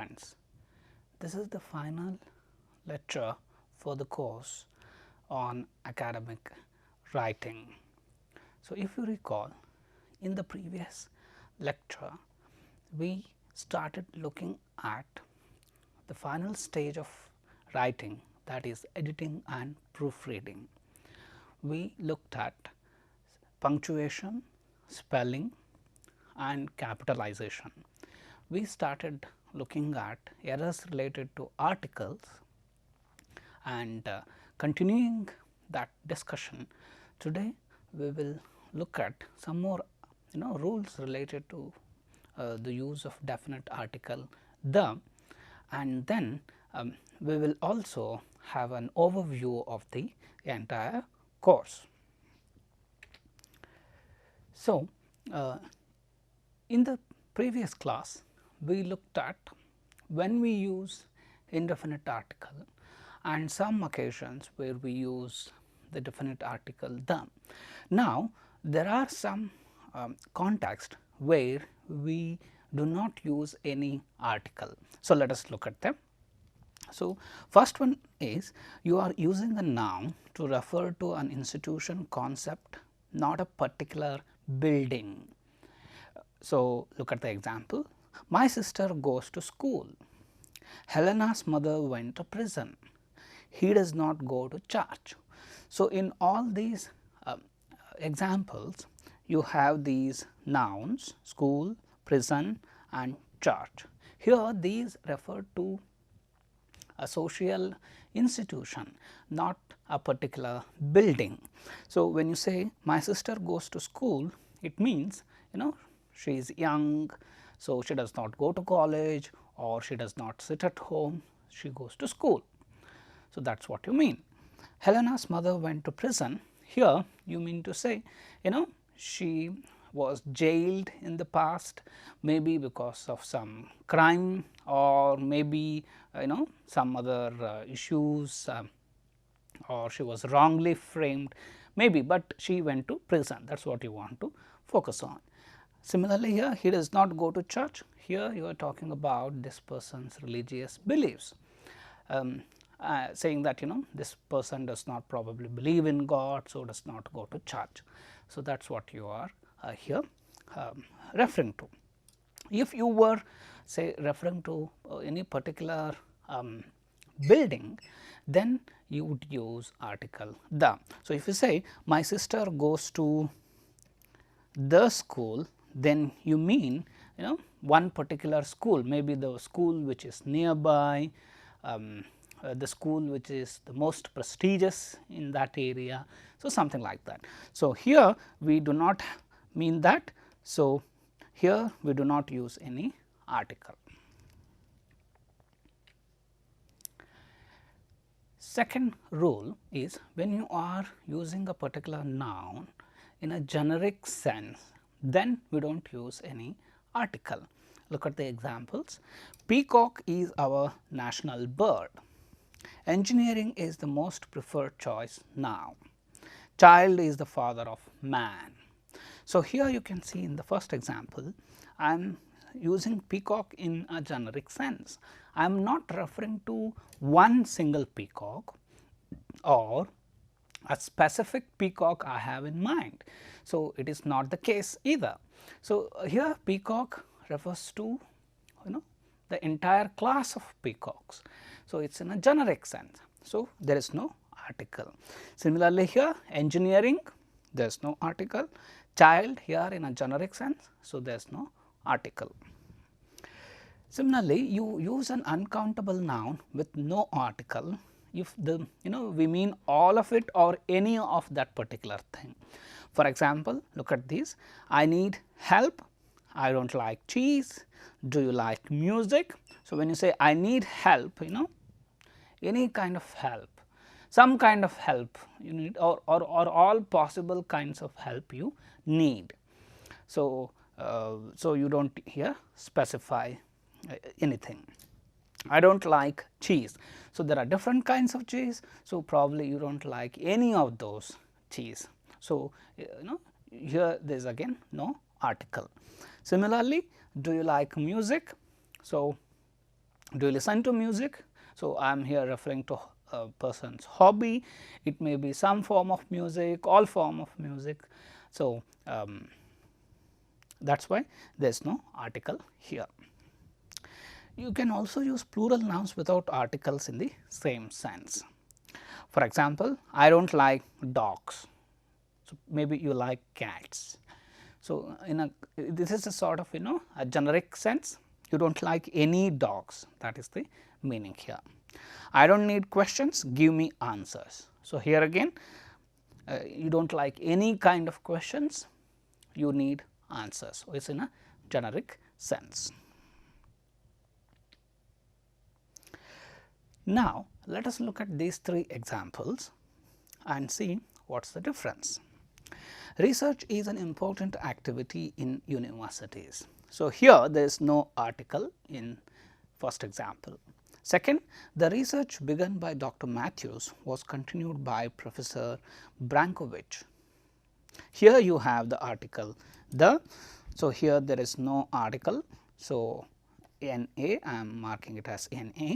students, this is the final lecture for the course on academic writing. So, if you recall, in the previous lecture we started looking at the final stage of writing, that is editing and proofreading. We looked at punctuation, spelling and capitalization. We started looking at errors related to articles, and continuing that discussion, today we will look at some more rules related to the use of definite article the, and then we will also have an overview of the entire course. So, in the previous class we looked at when we use indefinite article and some occasions where we use the definite article the. Now, there are some context where we do not use any article. So, let us look at them. So, first one is you are using a noun to refer to an institution, concept, not a particular building. So, look at the example. My sister goes to school. Helena's mother went to prison. He does not go to church. So, in all these examples, you have these nouns school, prison and church. Here these refer to a social institution, not a particular building. So, when you say my sister goes to school, it means she is young, so she does not go to college or she does not sit at home, she goes to school. So, that is what you mean. Helena's mother went to prison. Here you mean to say she was jailed in the past, maybe because of some crime or maybe some other issues, or she was wrongly framed maybe, but she went to prison, that is what you want to focus on. Similarly, here he does not go to church, here you are talking about this person's religious beliefs, saying that this person does not probably believe in God, so does not go to church. So, that is what you are here referring to. If you were say referring to any particular building, then you would use article the. So, if you say my sister goes to the school, then you mean one particular school, maybe the school which is nearby, the school which is the most prestigious in that area. So, something like that. So, here we do not mean that. So, here we do not use any article. Second rule is when you are using a particular noun in a generic sense, then we do not use any article. Look at the examples. Peacock is our national bird. Engineering is the most preferred choice now. Child is the father of man. So, here you can see in the first example, I am using peacock in a generic sense. I am not referring to one single peacock or a specific peacock I have in mind. So, it is not the case either. So, here peacock refers to the entire class of peacocks. So, it is in a generic sense. So, there is no article. Similarly, here engineering, there is no article. Child here in a generic sense. So, there is no article. Similarly, you use an uncountable noun with no article if the we mean all of it or any of that particular thing. For example, look at this. I need help, I do not like cheese, do you like music? So, when you say I need help, any kind of help, some kind of help you need or all possible kinds of help you need. So, so you do not here specify anything. I do not like cheese. So, there are different kinds of cheese. So, probably you do not like any of those cheese. So, here there is again no article. Similarly, do you like music? So, Do you listen to music? So, I am here referring to a person's hobby. It may be some form of music, all form of music. So, that is why there is no article here. You can also use plural nouns without articles in the same sense. For example, I do not like dogs. So, maybe you like cats. So, this is a sort of a generic sense, you do not like any dogs, that is the meaning here. I do not need questions, give me answers. So, here again you do not like any kind of questions, you need answers. So, it is in a generic sense. Now, let us look at these three examples and see what is the difference. Research is an important activity in universities. So, here there is no article in first example. Second, the research begun by Dr. Matthews was continued by Professor Brankovich. Here you have the article the. So, here there is no article. So, NA, I am marking it as NA.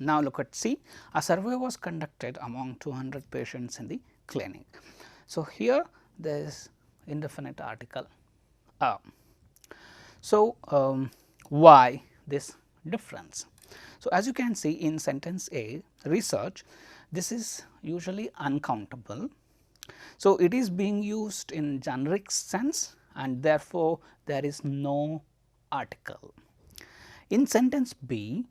Now, look at C. A survey was conducted among 200 patients in the clinic. So, here there is indefinite article a. So, why this difference? So, as you can see in sentence A, research, this is usually uncountable. So, it is being used in generic sense and therefore, there is no article. In sentence B,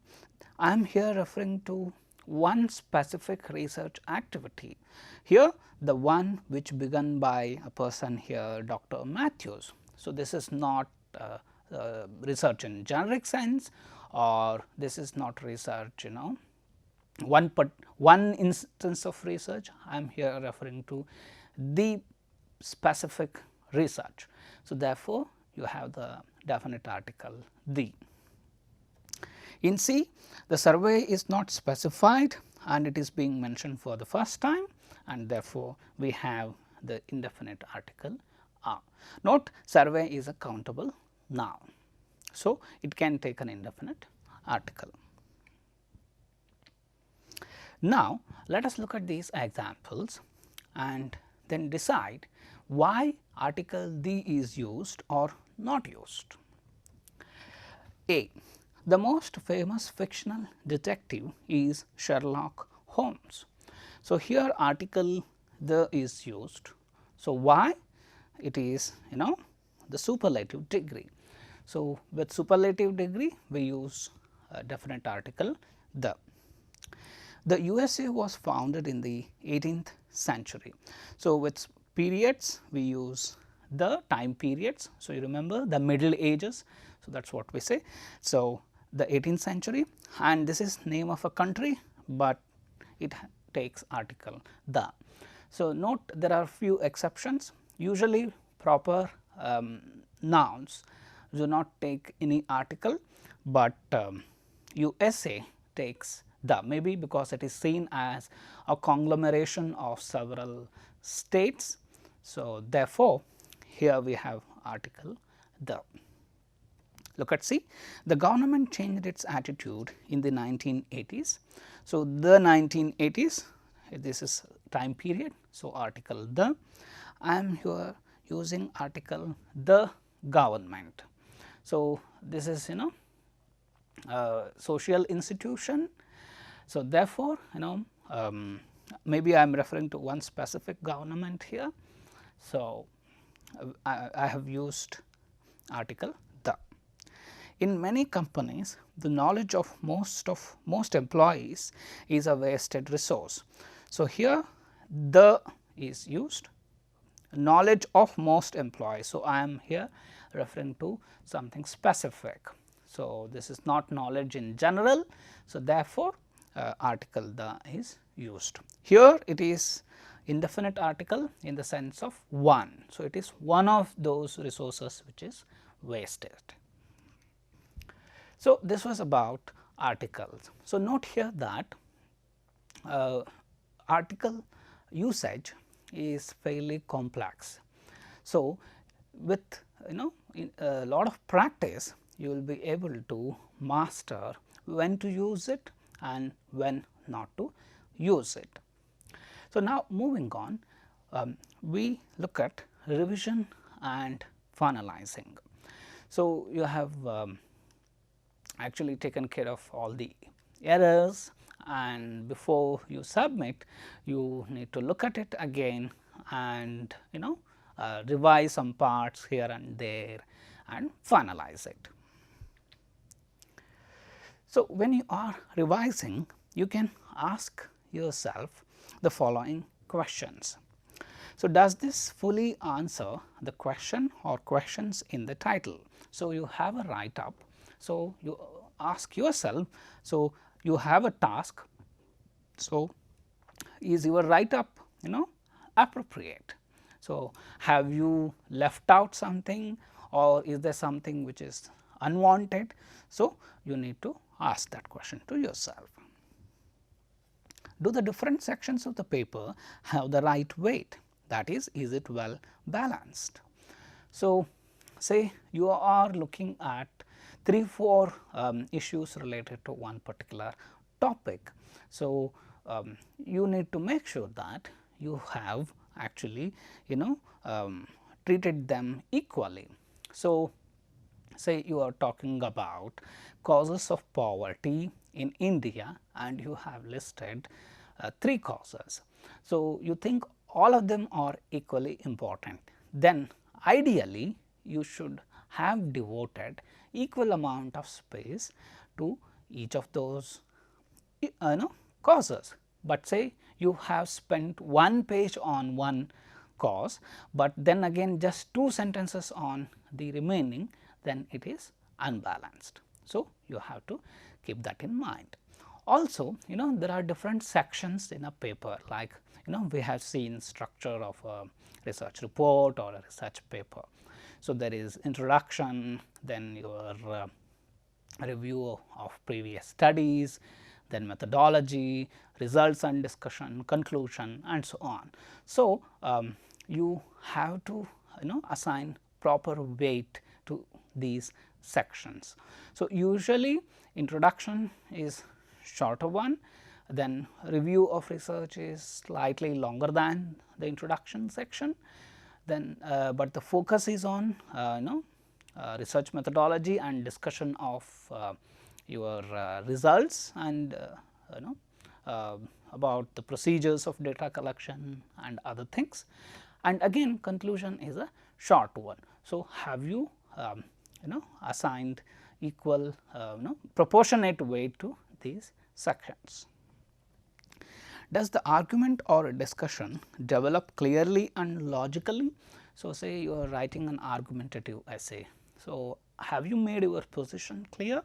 I am here referring to one specific research activity. Here the one which begun by a person here Dr. Matthews. So, this is not research in generic sense, or this is not research one instance of research. I am here referring to the specific research. So, therefore, you have the definite article the. In C, the survey is not specified and it is being mentioned for the first time, and therefore, we have the indefinite article a. Note, survey is a countable noun. So, it can take an indefinite article. Now, let us look at these examples and then decide why article the is used or not used. A. The most famous fictional detective is Sherlock Holmes. So, here article the is used. So, why? It is the superlative degree. So, with superlative degree we use a definite article the. The USA was founded in the 18th century. So, with periods we use the time periods. So, you remember the Middle Ages. So, that is what we say. So, the 18th century, and this is name of a country, but it takes article the. So, note there are few exceptions. Usually proper nouns do not take any article, but USA takes the, maybe because it is seen as a conglomeration of several states. So, therefore, here we have article the. Look at C. The government changed its attitude in the 1980s. So, the 1980s, this is time period. So, article the. I am here using article the government. So, this is social institution. So, therefore, maybe I am referring to one specific government here. So, I have used article the. In many companies, the knowledge of most employees is a wasted resource. So, here the is used, knowledge of most employees. So, I am here referring to something specific. So, this is not knowledge in general. So, therefore, article the is used. Here it is indefinite article in the sense of one. So, it is one of those resources which is wasted. So, this was about articles. So, note here that article usage is fairly complex. So, with in a lot of practice you will be able to master when to use it and when not to use it. So, now moving on, we look at revision and finalizing. So, you have actually taken care of all the errors, and before you submit you need to look at it again and revise some parts here and there and finalize it. So, when you are revising, you can ask yourself the following questions. So, does this fully answer the question or questions in the title? So, you have a write up. So, you ask yourself, so you have a task. So, is your write up appropriate? So, have you left out something, or is there something which is unwanted? So, you need to ask that question to yourself. Do the different sections of the paper have the right weight? That is it well balanced? So, say you are looking at 3-4 issues related to one particular topic. So, you need to make sure that you have actually treated them equally. So, say you are talking about causes of poverty in India and you have listed 3 causes. So, you think all of them are equally important, then ideally you should have devoted equal amount of space to each of those causes. But say you have spent 1 page on one cause, but then again just 2 sentences on the remaining, then it is unbalanced. So, you have to keep that in mind. Also, there are different sections in a paper, like we have seen structure of a research report or a research paper. So, there is introduction, then your review of previous studies, then methodology, results and discussion, conclusion, and so on. So, you have to assign proper weight to these sections. So, usually introduction is shorter one, then review of research is slightly longer than the introduction section, then but the focus is on research methodology and discussion of your results and about the procedures of data collection and other things, and again conclusion is a short one. So, have you assigned equal proportionate weight to these sections? Does the argument or a discussion develop clearly and logically? So, say you are writing an argumentative essay. So, have you made your position clear?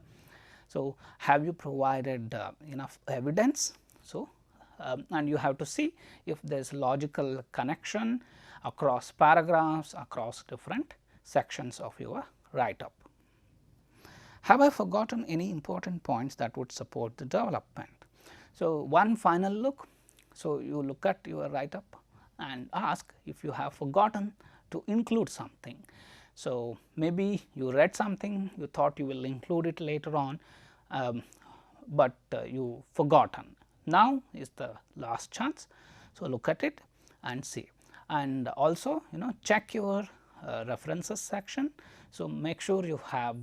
So, have you provided enough evidence? So, and you have to see if there is logical connection across paragraphs, across different sections of your write up. Have I forgotten any important points that would support the development? So, one final look. So, you look at your write up and ask if you have forgotten to include something. So, maybe you read something, you thought you will include it later on, but you forgotten. Now is the last chance. So, look at it and see, and also check your references section. So, make sure you have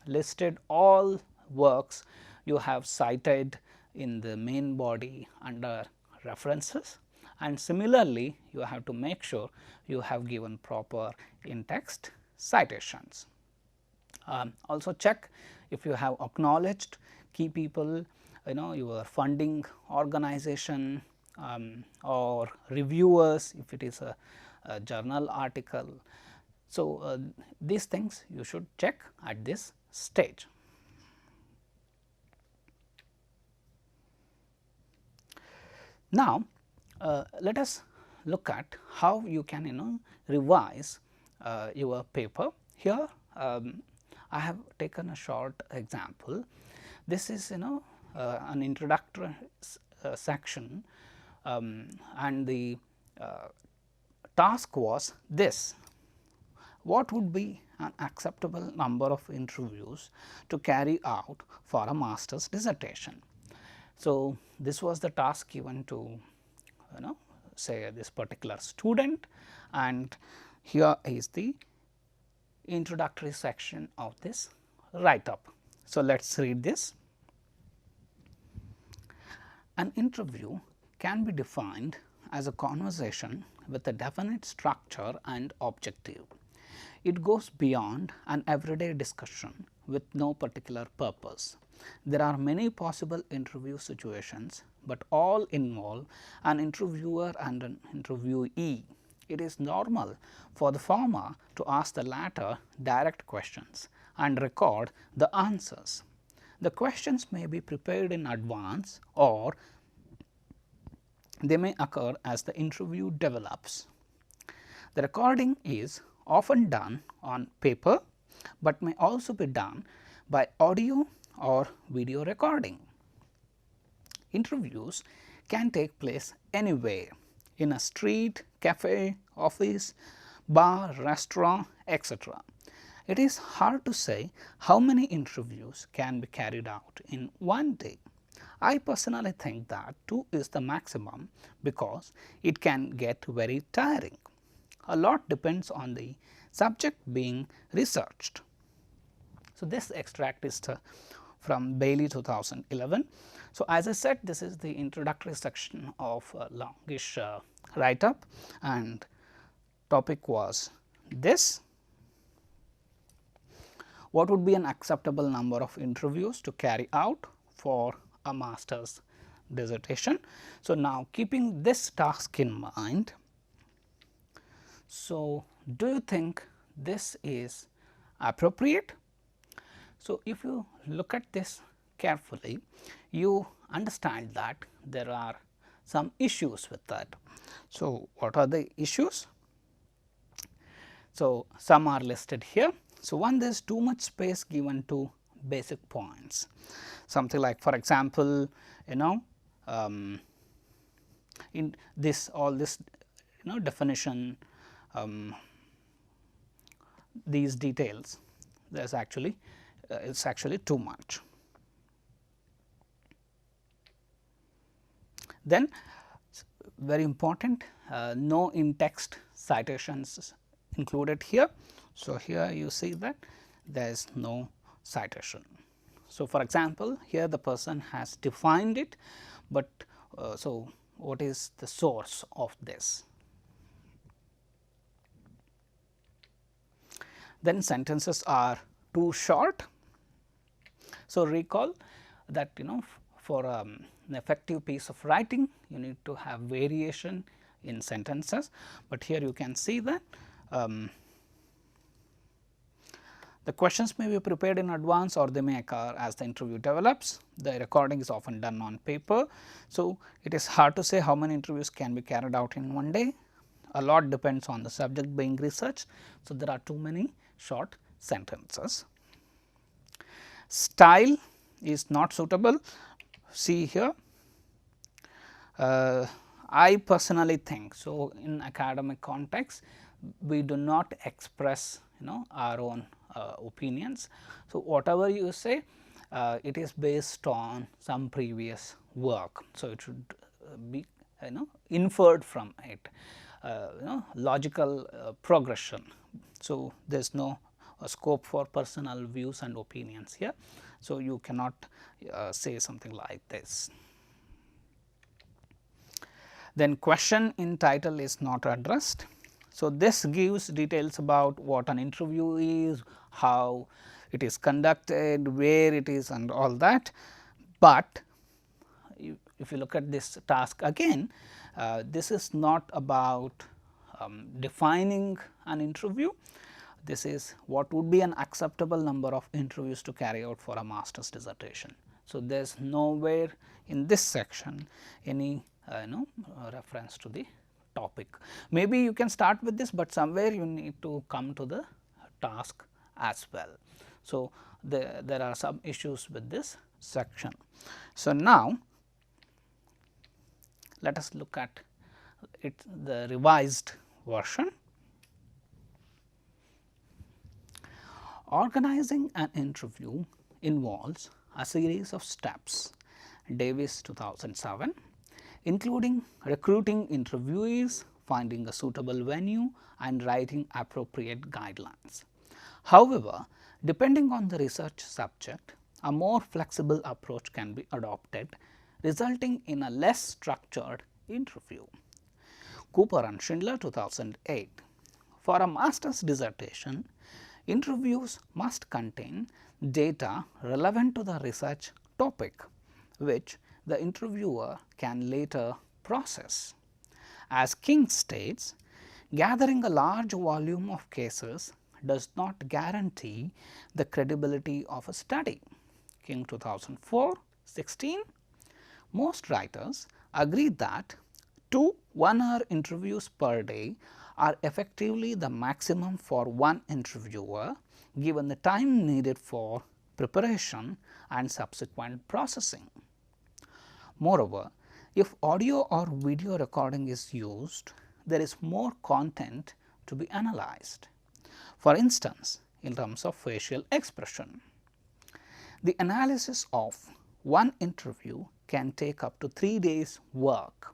listed all works you have cited in the main body under references, and similarly you have to make sure you have given proper in-text citations. Also check if you have acknowledged key people, your funding organization or reviewers if it is a journal article. So, these things you should check at this stage. Now, let us look at how you can revise your paper. Here I have taken a short example. This is an introductory section, and the task was this: what would be an acceptable number of interviews to carry out for a master's dissertation. So, this was the task given to say this particular student, and here is the introductory section of this write up. So, let us read this. An interview can be defined as a conversation with a definite structure and objective. It goes beyond an everyday discussion with no particular purpose. There are many possible interview situations, but all involve an interviewer and an interviewee. It is normal for the former to ask the latter direct questions and record the answers. The questions may be prepared in advance, or they may occur as the interview develops. The recording is often done on paper, but may also be done by audio or video recording. Interviews can take place anywhere, in a street, cafe, office, bar, restaurant, etc. It is hard to say how many interviews can be carried out in one day. I personally think that 2 is the maximum, because it can get very tiring. A lot depends on the subject being researched. So, this extract is from Bailey 2011. So, as I said, this is the introductory section of a longish write up, and topic was this: what would be an acceptable number of interviews to carry out for a master's dissertation. So, now keeping this task in mind, so do you think this is appropriate? So, if you look at this carefully, you understand that there are some issues with that. So, what are the issues? So, some are listed here. So, one, there is too much space given to basic points, something like, for example, in this all this definition, these details, there is actually it's actually too much. Then very important, no in text citations included here. So, here you see that there is no citation. So, for example, here the person has defined it, but so what is the source of this? Then sentences are too short. So, recall that for an effective piece of writing, you need to have variation in sentences, but here you can see that the questions may be prepared in advance, or they may occur as the interview develops. The recording is often done on paper. So, it is hard to say how many interviews can be carried out in one day. A lot depends on the subject being researched. So, there are too many short sentences. Style is not suitable. See here, I personally think, so in academic context, we do not express our own opinions. So, whatever you say, it is based on some previous work. So, it should be inferred from it, logical progression. So, there is no scope for personal views and opinions here. So, you cannot say something like this. Then question in title is not addressed. So, this gives details about what an interview is, how it is conducted, where it is, and all that. But if you look at this task again, this is not about defining an interview. This is what would be an acceptable number of interviews to carry out for a master's dissertation. So, there is nowhere in this section any reference to the topic. Maybe you can start with this, but somewhere you need to come to the task as well. So, there are some issues with this section. So, now let us look at the revised version. Organizing an interview involves a series of steps, Davis 2007, including recruiting interviewees, finding a suitable venue and writing appropriate guidelines. However, depending on the research subject, a more flexible approach can be adopted, resulting in a less structured interview. Cooper and Schindler 2008. For a master's dissertation, interviews must contain data relevant to the research topic, which the interviewer can later process. As King states, gathering a large volume of cases does not guarantee the credibility of a study. King 2004-16. Most writers agree that 2 1-hour interviews per day are effectively the maximum for one interviewer, given the time needed for preparation and subsequent processing. Moreover, if audio or video recording is used, there is more content to be analyzed. For instance, in terms of facial expression, the analysis of one interview can take up to 3 days work.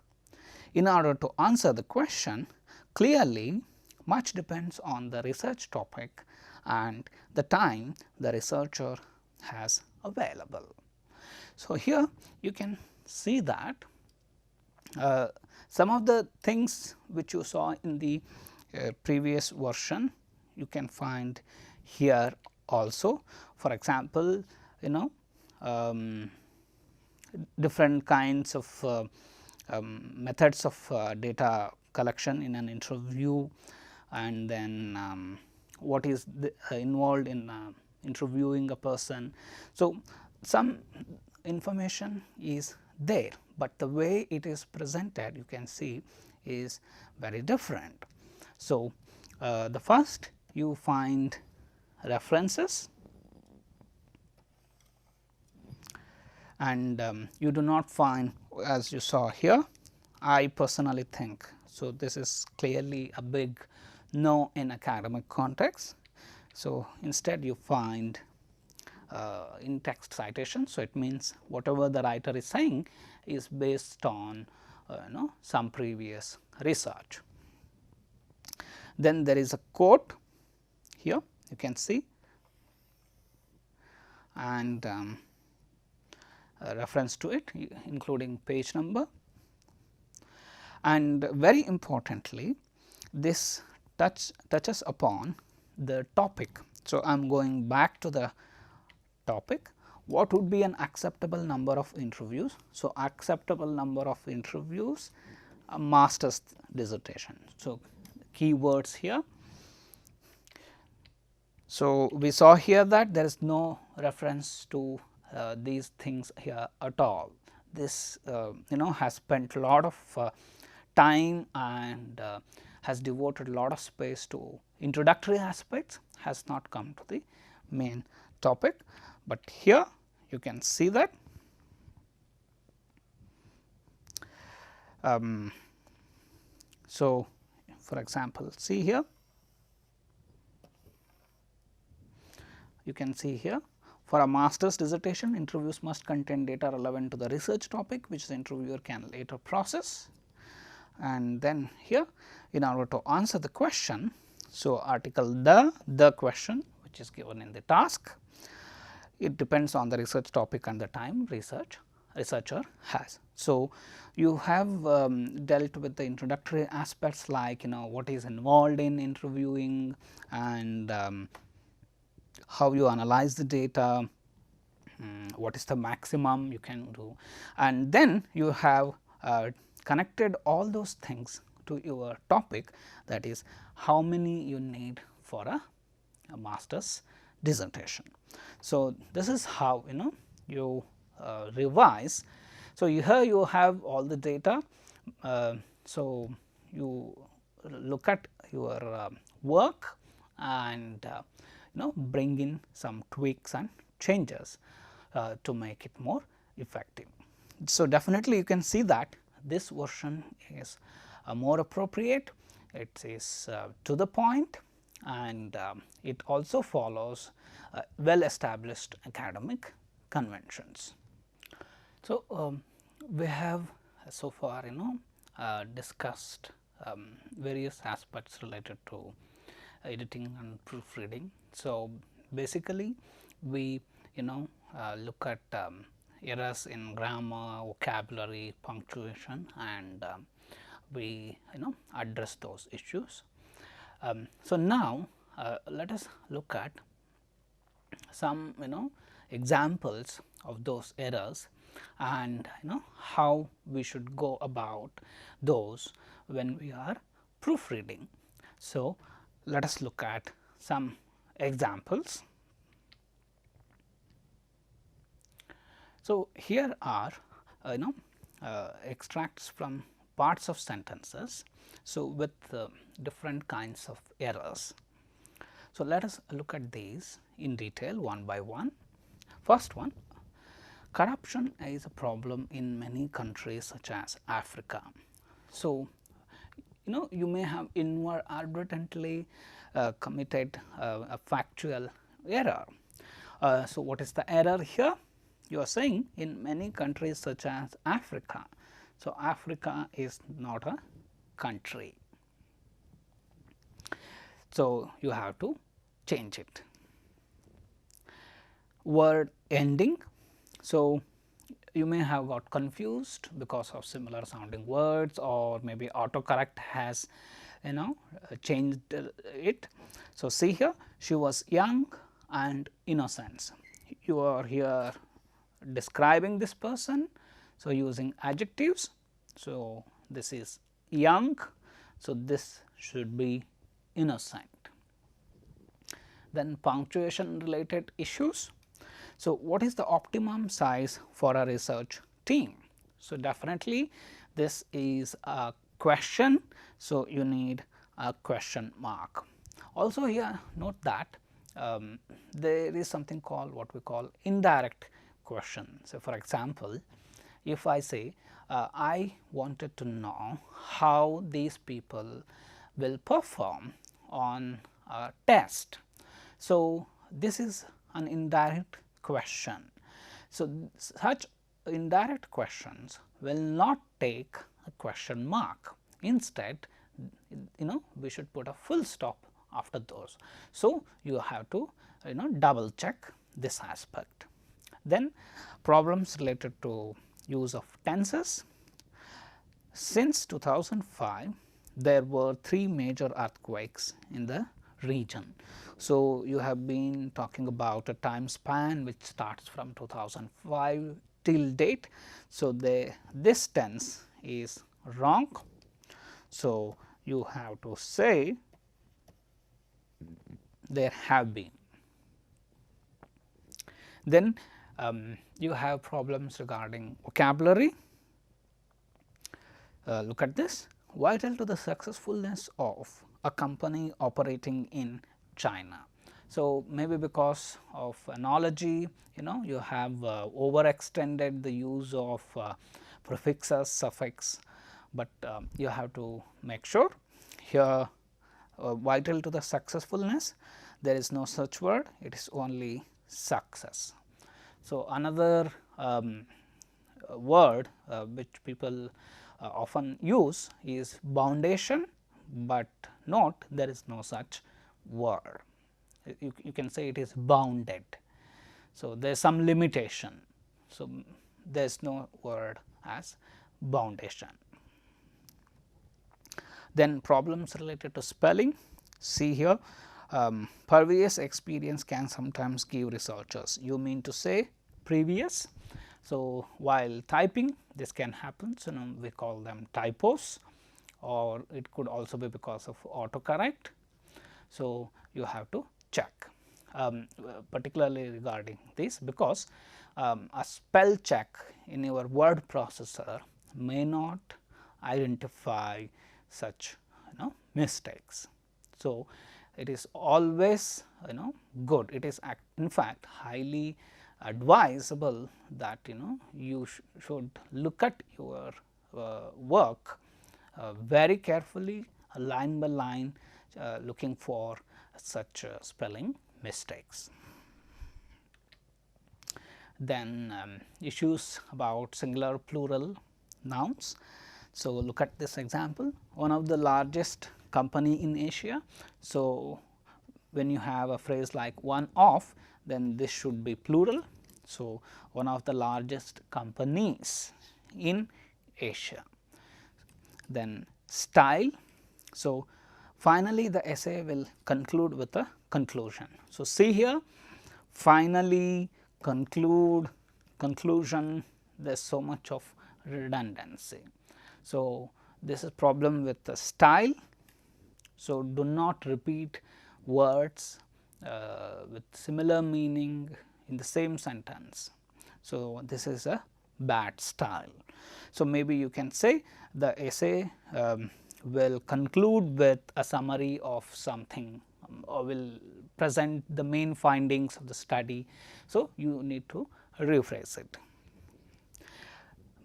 In order to answer the question, clearly much depends on the research topic and the time the researcher has available. So, here you can see that some of the things which you saw in the previous version you can find here also. For example, different kinds of methods of data collection in an interview, and then what is involved in interviewing a person. So, some information is there, but the way it is presented you can see is very different. So, the first you find references, and you do not find, as you saw here, I personally think. So, this is clearly a big no in academic context. So, instead you find in text citation. So, it means whatever the writer is saying is based on some previous research. Then there is a quote here you can see, and a reference to it including page number, and very importantly this touches upon the topic. So, I am going back to the topic. What would be an acceptable number of interviews? So, acceptable number of interviews, a master's dissertation. So, keywords here. So, we saw here that there is no reference to these things here at all. This has spent a lot of time and has devoted a lot of space to introductory aspects, has not come to the main topic, but here you can see that so, for example, see here, you can see here, for a master's dissertation, interviews must contain data relevant to the research topic which the interviewer can later process. And then here, in order to answer the question, so article the question which is given in the task, it depends on the research topic and the time researcher has. So, you have dealt with the introductory aspects like what is involved in interviewing and how you analyze the data, what is the maximum you can do, and then you have connected all those things to your topic, that is how many you need for a master's dissertation. So, this is how you revise. So, here you have all the data. So, you look at your work and bring in some tweaks and changes to make it more effective. So, definitely you can see that this version is more appropriate, it is to the point, and it also follows well established academic conventions. So, we have so far discussed various aspects related to editing and proofreading. So, basically we look at errors in grammar, vocabulary, punctuation, and we address those issues. So, now let us look at some examples of those errors, and how we should go about those when we are proofreading. So, let us look at some examples. So, here are extracts from parts of sentences. So, with different kinds of errors. So, let us look at these in detail one by one. First one, corruption is a problem in many countries such as Africa. So, you may have inadvertently committed a factual error. So, what is the error here? You are saying in many countries such as Africa. So, Africa is not a country. So, you have to change it. Word ending. So, you may have got confused because of similar sounding words, or maybe autocorrect has changed it. So, see here, she was young and innocent. You are here describing this person. So, using adjectives. So, this is young. So, this should be innocent. Then punctuation related issues. So, what is the optimum size for a research team? So, definitely this is a question. So, you need a question mark. Also here note that there is something called what we call indirect question. So, for example, if I say I wanted to know how these people will perform on a test. So, this is an indirect question. So, such indirect questions will not take a question mark. Instead, we should put a full stop after those. So, you have to double check this aspect. Then problems related to use of tenses. Since 2005, there were 3 major earthquakes in the region. So, you have been talking about a time span which starts from 2005 till date. So, this tense is wrong. So, you have to say there have been. Then you have problems regarding vocabulary. Look at this, vital to the successfulness of a company operating in China. So, maybe because of analogy, you have overextended the use of prefixes, suffix, but you have to make sure here vital to the successfulness, there is no such word, it is only success. So, another word which people often use is boundation, but note there is no such word. You can say it is bounded. So, there is some limitation. So, there is no word as boundation. Then problems related to spelling. See here, previous experience can sometimes give researchers. You mean to say previous. So, while typing this can happen. So, now we call them typos, or it could also be because of autocorrect. So, you have to check particularly regarding this, because a spell check in your word processor may not identify such mistakes. So, it is always good, it is in fact highly advisable that you should look at your work very carefully, line by line, looking for such spelling mistakes. Then issues about singular plural nouns. So, look at this example, one of the largest company in Asia. So, when you have a phrase like one of, then this should be plural. So, one of the largest companies in Asia. Then style. So, finally, the essay will conclude with a conclusion. So, see here, finally, conclude, conclusion, there is so much of redundancy. So, this is problem with the style. So, do not repeat words with similar meaning in the same sentence. So, this is a bad style. So, maybe you can say the essay will conclude with a summary of something or will present the main findings of the study. So, you need to rephrase it.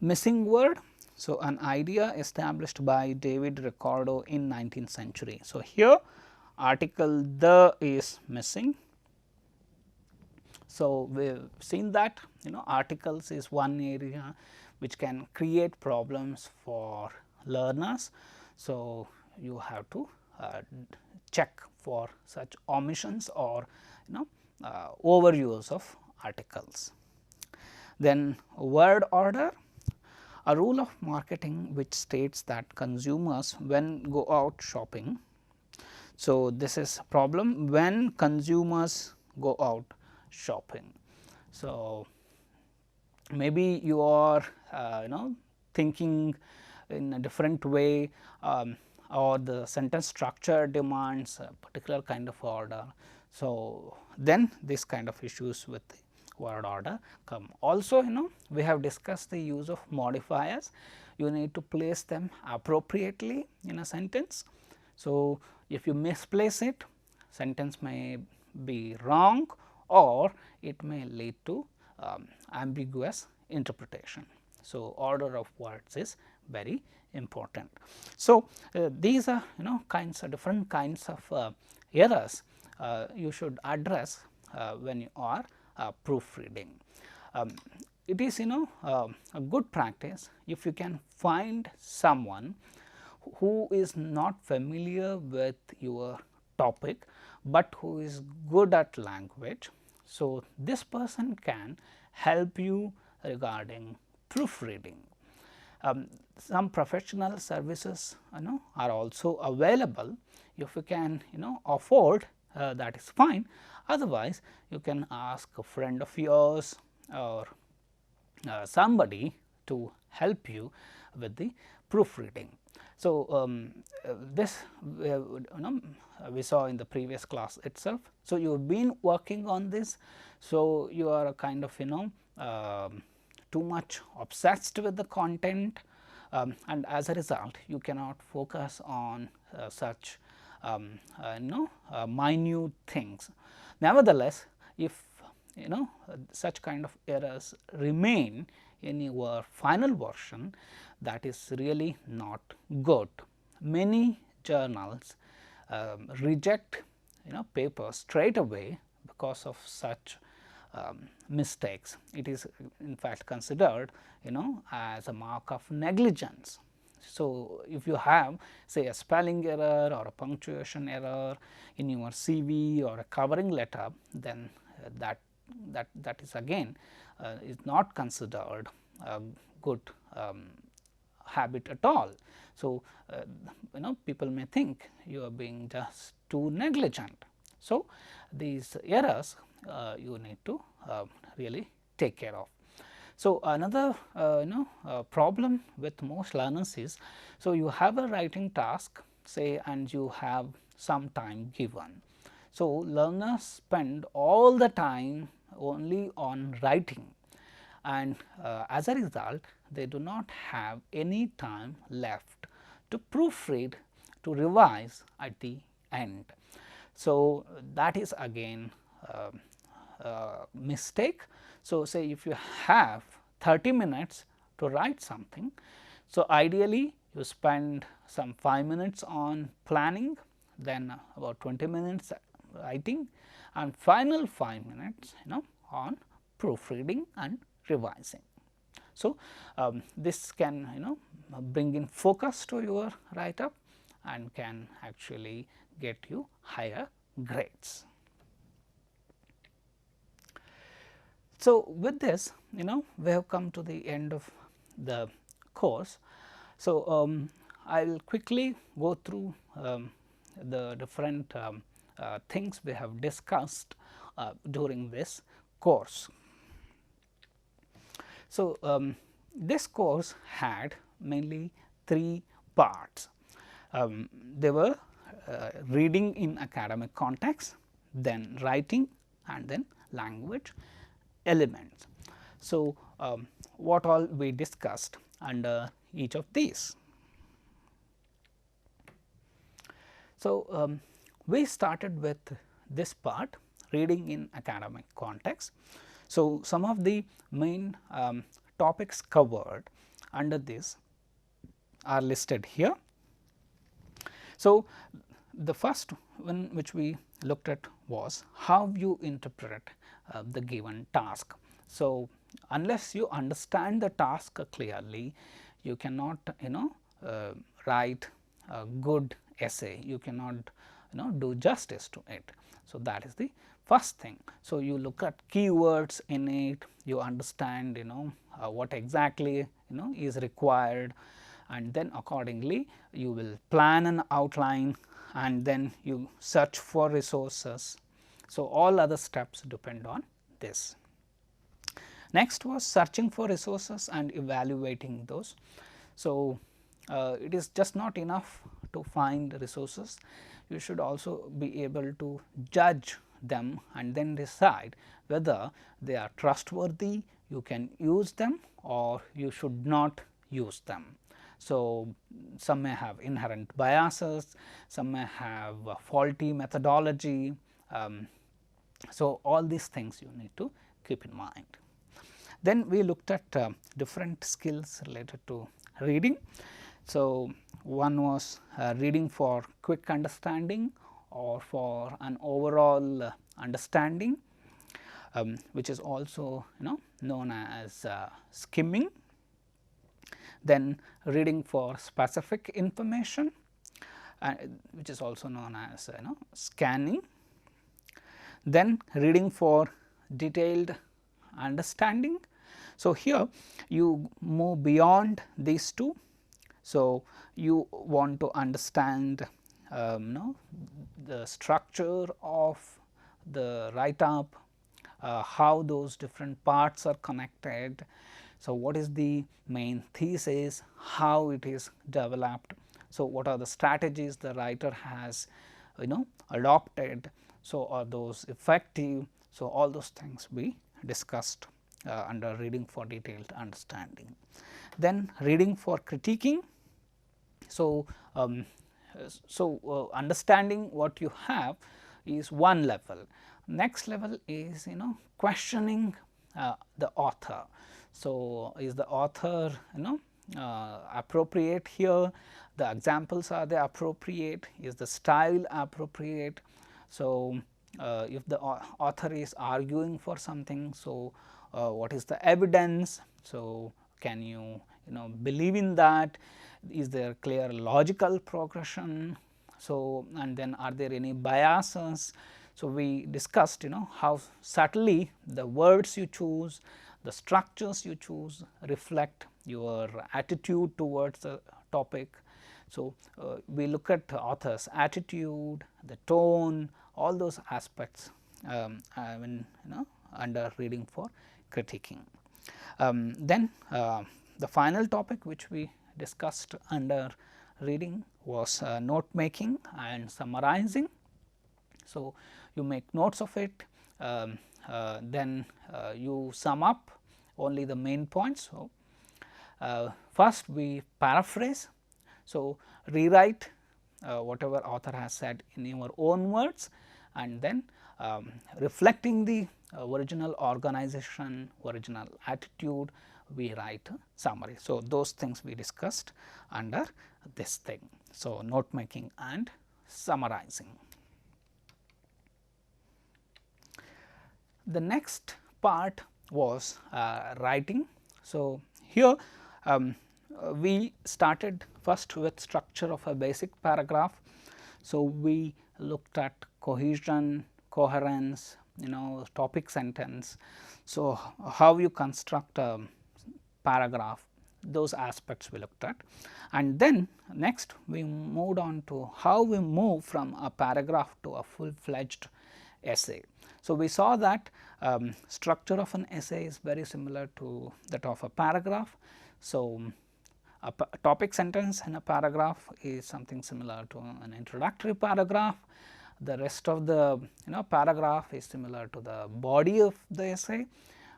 Missing word. So, an idea established by David Ricardo in 19th century. So, here article the is missing. So, we have seen that articles is one area which can create problems for learners. So, you have to check for such omissions or overuse of articles. Then word order, a rule of marketing which states that consumers when go out shopping. So, this is a problem when consumers go out shopping. So, maybe you are thinking in a different way or the sentence structure demands a particular kind of order. So, then this kind of issues with the word order come. Also we have discussed the use of modifiers, you need to place them appropriately in a sentence. So, if you misplace it, sentence may be wrong or it may lead to ambiguous interpretation. So, order of words is very important. So, these are kinds of different kinds of errors you should address when you are proofreading. It is a good practice if you can find someone who is not familiar with your topic, but who is good at language. So, this person can help you regarding proofreading. Some professional services are also available. If you can afford, that is fine. Otherwise, you can ask a friend of yours or somebody to help you with the proofreading. So, this we saw in the previous class itself. So, you have been working on this. So, you are kind of too much obsessed with the content, and as a result you cannot focus on such minute things. Nevertheless, if such kind of errors remain in your final version, that is really not good. Many journals reject papers straight away because of such mistakes. It is in fact considered as a mark of negligence. So, if you have say a spelling error or a punctuation error in your CV or a covering letter, then that is again is not considered a good habit at all. So, people may think you are being just too negligent. So, these errors you need to really take care of. So, another problem with most learners is, so you have a writing task say and you have some time given. So, learners spend all the time only on writing, and as a result they do not have any time left to proofread, to revise at the end. So, that is again mistake. So, say if you have 30 minutes to write something, so ideally you spend some 5 minutes on planning, then about 20 minutes writing, and final 5 minutes on proofreading and revising. So, this can bring in focus to your write up and can actually get you higher grades. So, with this we have come to the end of the course. So, I will quickly go through the different things we have discussed during this course. So, this course had mainly 3 parts. They were reading in academic context, then writing, and then language elements. So, what all we discussed under each of these. So, we started with this part, reading in academic context. So, some of the main topics covered under this are listed here. So, the first one which we looked at was how you interpret the given task. So, unless you understand the task clearly, you cannot write a good essay, you cannot do justice to it. So, that is the first thing. So, you look at keywords in it, you understand what exactly is required, and then accordingly you will plan an outline and then you search for resources. So, all other steps depend on this. Next was searching for resources and evaluating those. So, it is just not enough to find resources, you should also be able to judge them and then decide whether they are trustworthy, you can use them or you should not use them. So, some may have inherent biases, some may have faulty methodology. So, all these things you need to keep in mind. Then we looked at different skills related to reading. So, one was reading for quick understanding or for an overall understanding, which is also known as skimming. Then reading for specific information, which is also known as scanning. Then reading for detailed understanding. So, here you move beyond these two. So, you want to understand the structure of the write up, how those different parts are connected. So, what is the main thesis, how it is developed. So, what are the strategies the writer has adopted. So, are those effective. So, all those things we discussed under reading for detailed understanding. Then reading for critiquing. So, understanding what you have is one level. Next level is questioning the author. So, is the author appropriate here, the examples are they appropriate, is the style appropriate. So, if the author is arguing for something, so what is the evidence. So, can you believe in that, is there clear logical progression. So, and then are there any biases. So, we discussed how subtly the words you choose, the structures you choose reflect your attitude towards the topic. So, we look at the author's attitude, the tone, all those aspects when under reading for critiquing. Then the final topic which we discussed under reading was note making and summarizing. So, you make notes of it, then you sum up only the main points. So, first we paraphrase. So, rewrite whatever author has said in your own words, and then reflecting the original organization, original attitude, we write a summary. So, those things we discussed under this thing. So, note making and summarizing. The next part was writing. So, here we started first with structure of a basic paragraph. So, we looked at cohesion, coherence, topic sentence. So, how you construct a paragraph, those aspects we looked at, and then next we moved on to how we move from a paragraph to a full fledged essay. So, we saw that structure of an essay is very similar to that of a paragraph. So, a topic sentence in a paragraph is something similar to an introductory paragraph. The rest of the paragraph is similar to the body of the essay.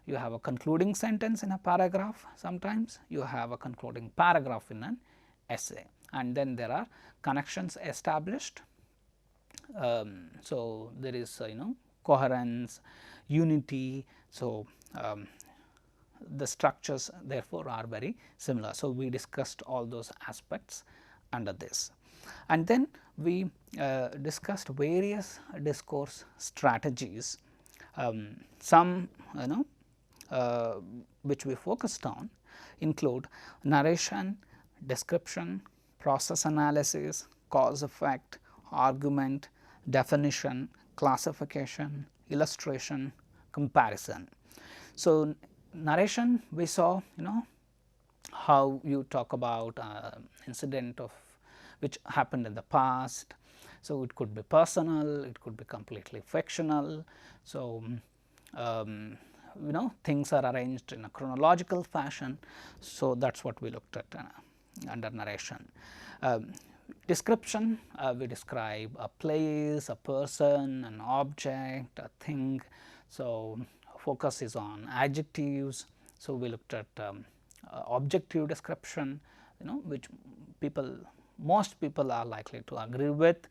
You have a concluding sentence in a paragraph, sometimes you have a concluding paragraph in an essay, and then there are connections established. So, there is coherence, unity. So, the structures therefore, are very similar. So, we discussed all those aspects under this, and then we discussed various discourse strategies. Some which we focused on include narration, description, process analysis, cause effect, argument, definition, classification, illustration, comparison. So, narration, we saw how you talk about incident of which happened in the past. So, it could be personal, it could be completely fictional. So, things are arranged in a chronological fashion. So, that is what we looked at under narration. Description, we describe a place, a person, an object, a thing. So, focus is on adjectives. So, we looked at objective description, which most people are likely to agree with.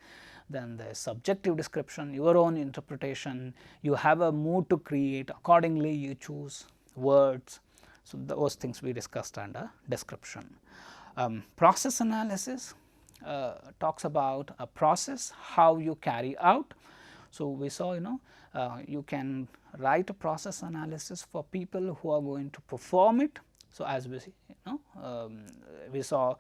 Then the subjective description, your own interpretation, you have a mood to create, accordingly you choose words. So, those things we discussed under description. Process analysis talks about a process, how you carry out. So, we saw you can write a process analysis for people who are going to perform it. So, as we see, we saw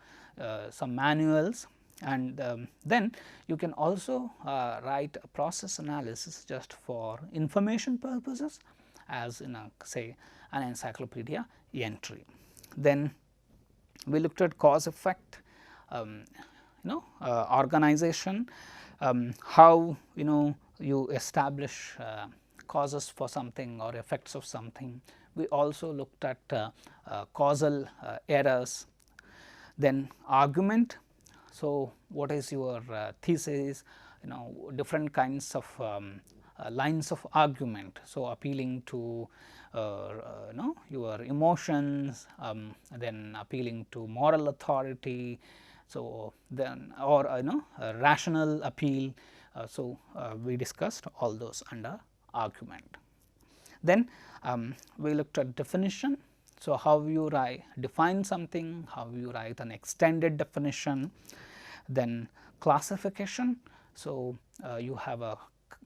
some manuals, and then you can also write a process analysis just for information purposes, as in a say an encyclopedia entry. Then we looked at cause effect, organization, how you establish causes for something or effects of something. We also looked at causal errors. Then argument. So, what is your thesis, different kinds of lines of argument. So, appealing to your emotions, then appealing to moral authority. So, then or a rational appeal. So, we discussed all those under argument. Then we looked at definition. So, how you define something, how you write an extended definition. Then classification. So, you have a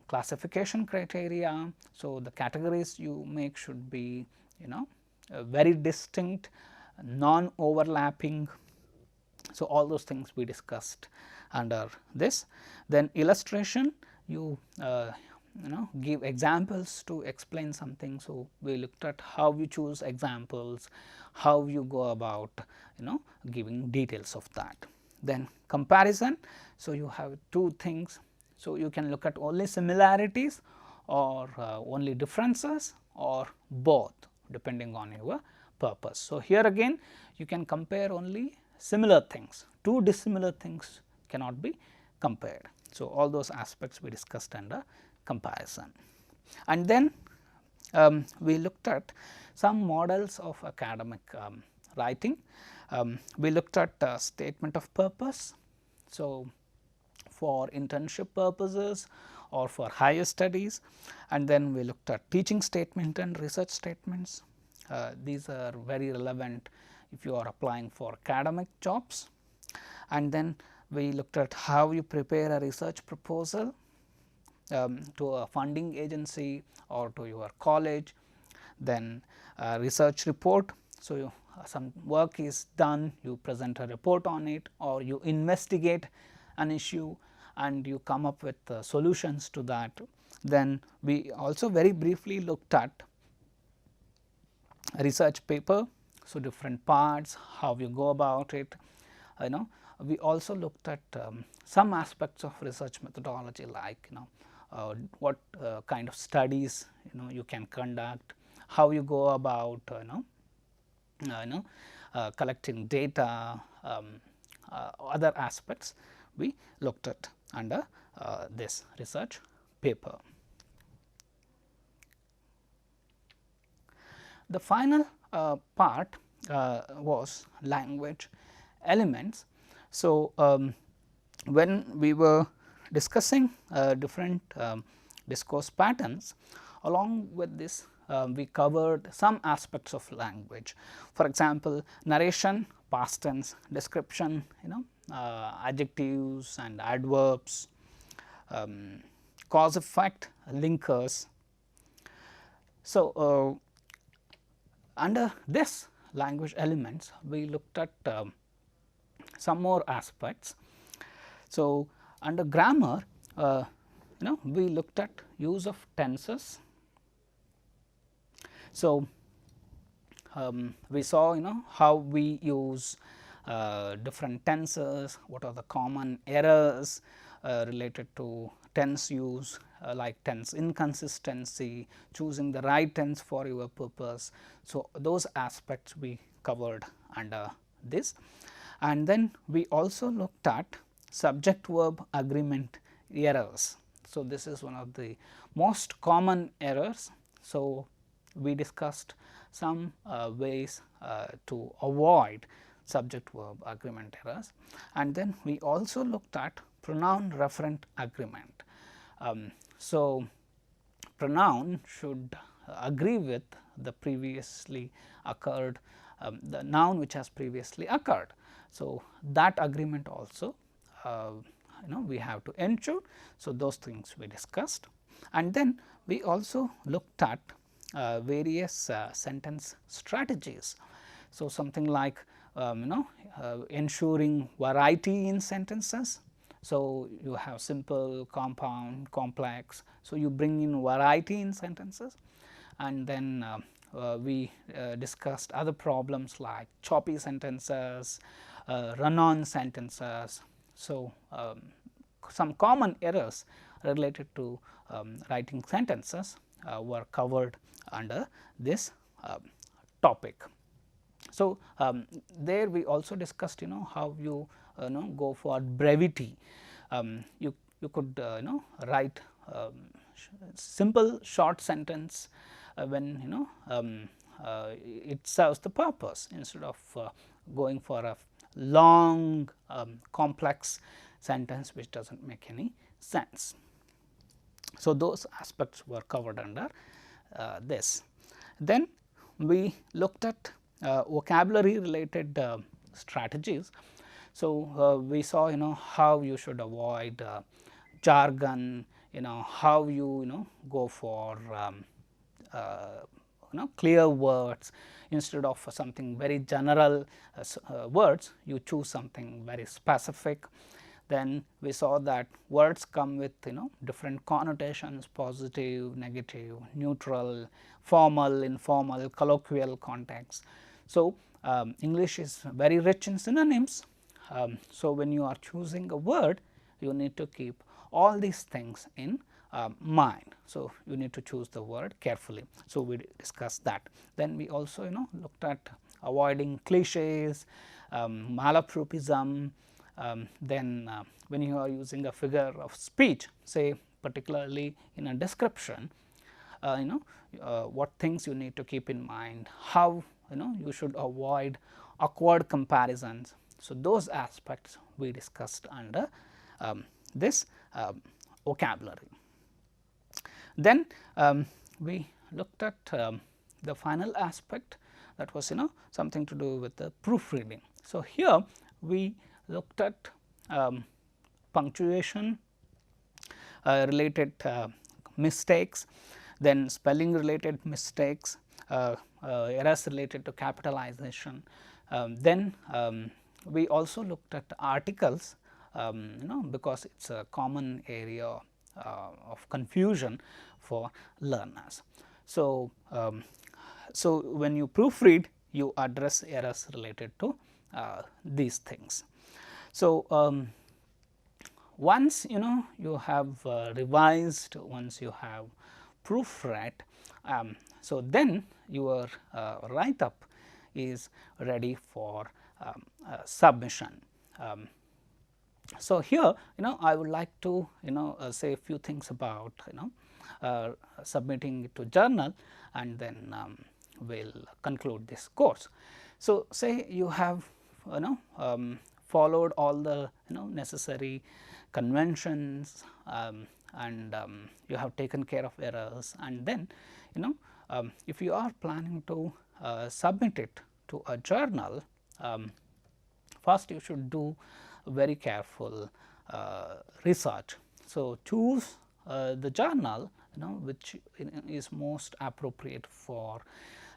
classification criteria. So, the categories you make should be very distinct, non overlapping. So, all those things we discussed under this. Then illustration, you give examples to explain something. So, we looked at how you choose examples, how you go about giving details of that. Then comparison. So, you have two things. So, you can look at only similarities or only differences or both, depending on your purpose. So, here again you can compare only similar things, two dissimilar things cannot be compared. So, all those aspects we discussed under comparison. And then we looked at some models of academic writing. We looked at statement of purpose. So, for internship purposes or for higher studies, and then we looked at teaching statement and research statements. These are very relevant if you are applying for academic jobs. And then we looked at how you prepare a research proposal. to a funding agency or to your college. Then research report. So, some work is done, you present a report on it, or you investigate an issue and you come up with solutions to that. Then we also very briefly looked at research paper. So, different parts, how you go about it, we also looked at some aspects of research methodology, like what kind of studies you can conduct, how you go about collecting data, other aspects we looked at under this research paper. The final part was language elements. So, when we were discussing different discourse patterns, along with this we covered some aspects of language. For example, narration, past tense, description, adjectives and adverbs, cause effect, linkers. So, under this language elements, we looked at some more aspects. So, under grammar, we looked at use of tenses. So, we saw how we use different tenses, what are the common errors related to tense use, like tense inconsistency, choosing the right tense for your purpose. So, those aspects we covered under this, and then we also looked at subject verb agreement errors. So, this is one of the most common errors. So, we discussed some ways to avoid subject verb agreement errors, and then we also looked at pronoun referent agreement. So, pronoun should agree with the previously occurred the noun which has previously occurred. So, that agreement also we have to ensure. So, those things we discussed, and then we also looked at various sentence strategies. So, something like ensuring variety in sentences. So, you have simple, compound, complex. So, you bring in variety in sentences, and then we discussed other problems like choppy sentences, run-on sentences. So, some common errors related to writing sentences were covered under this topic. So, there we also discussed how you go for brevity. You could write simple short sentence when it serves the purpose, instead of going for a long complex sentence which does not make any sense. So, those aspects were covered under this. Then we looked at vocabulary related strategies. So, we saw how you should avoid jargon, how you go for clear words, instead of something very general words, you choose something very specific. Then we saw that words come with different connotations, positive, negative, neutral, formal, informal, colloquial context. So, English is very rich in synonyms. So, when you are choosing a word, you need to keep all these things in mind. So, you need to choose the word carefully. So, we discussed that. Then we also looked at avoiding cliches, malapropism. Then when you are using a figure of speech, say particularly in a description, what things you need to keep in mind, how you should avoid awkward comparisons. So, those aspects we discussed under this vocabulary. Then we looked at the final aspect, that was something to do with the proofreading. So, here we looked at punctuation, related mistakes, then spelling related mistakes, errors related to capitalization. Then we also looked at articles, because it is a common area of confusion for learners. So, so when you proofread, you address errors related to these things. So, once you have revised, once you have proofread, so then your write up is ready for submission. So, here I would like to say a few things about submitting it to journal, and then we will conclude this course. So, say you have followed all the necessary conventions, and you have taken care of errors, and then if you are planning to submit it to a journal, first you should do very careful research. So, choose the journal which is most appropriate for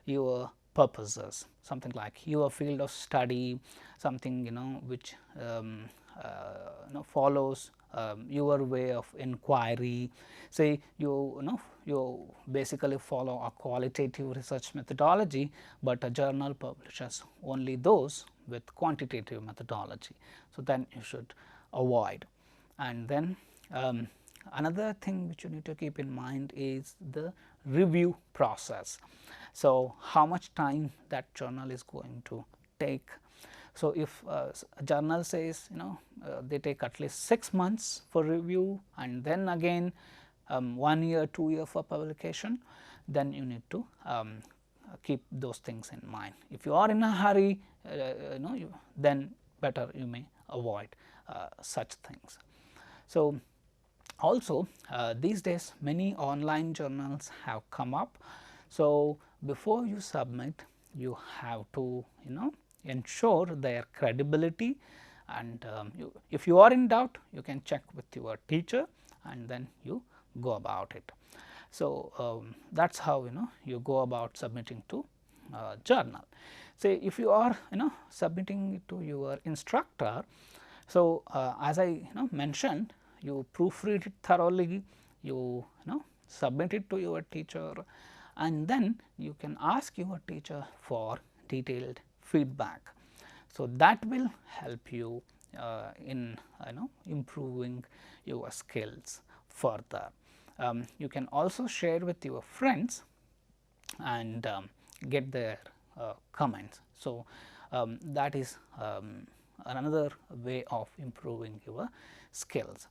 your purposes, something like your field of study, something which follows your way of inquiry. Say you basically follow a qualitative research methodology, but a journal publishes only those with quantitative methodology. So, then you should avoid. And then another thing which you need to keep in mind is the review process. So, how much time that journal is going to take. So, if a journal says they take at least 6 months for review, and then again 1 year, 2 year for publication, then you need to keep those things in mind. If you are in a hurry, then better you may avoid such things. So, also these days many online journals have come up. So, before you submit, you have to ensure their credibility, and if you are in doubt, you can check with your teacher and then you go about it. So, that is how you go about submitting to journal. Say if you are submitting it to your instructor. So, as I mentioned, you proofread it thoroughly, you submit it to your teacher, and then you can ask your teacher for detailed feedback. So, that will help you in improving your skills further. You can also share with your friends and get their comments. So, that is another way of improving your skills.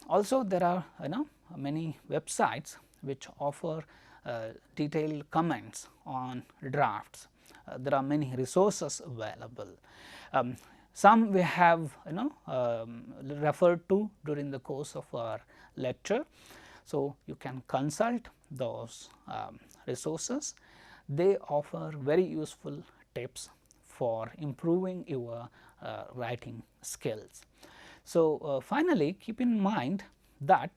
Also, there are many websites which offer detailed comments on drafts. There are many resources available. Some we have referred to during the course of our lecture. So, you can consult those resources. They offer very useful tips for improving your writing skills. So, finally, keep in mind that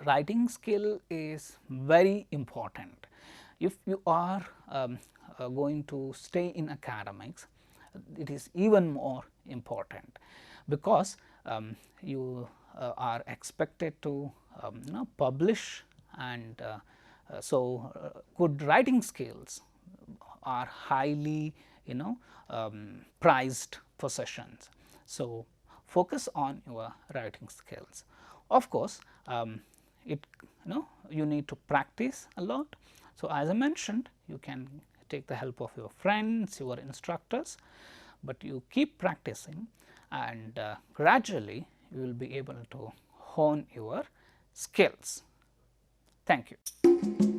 writing skill is very important. If you are going to stay in academics, it is even more important, because you are expected to publish, and so good writing skills are highly prized possessions. So, focus on your writing skills. Of course, you need to practice a lot. So, as I mentioned, you can take the help of your friends, your instructors, but you keep practicing, and gradually you will be able to hone your skills. Thank you.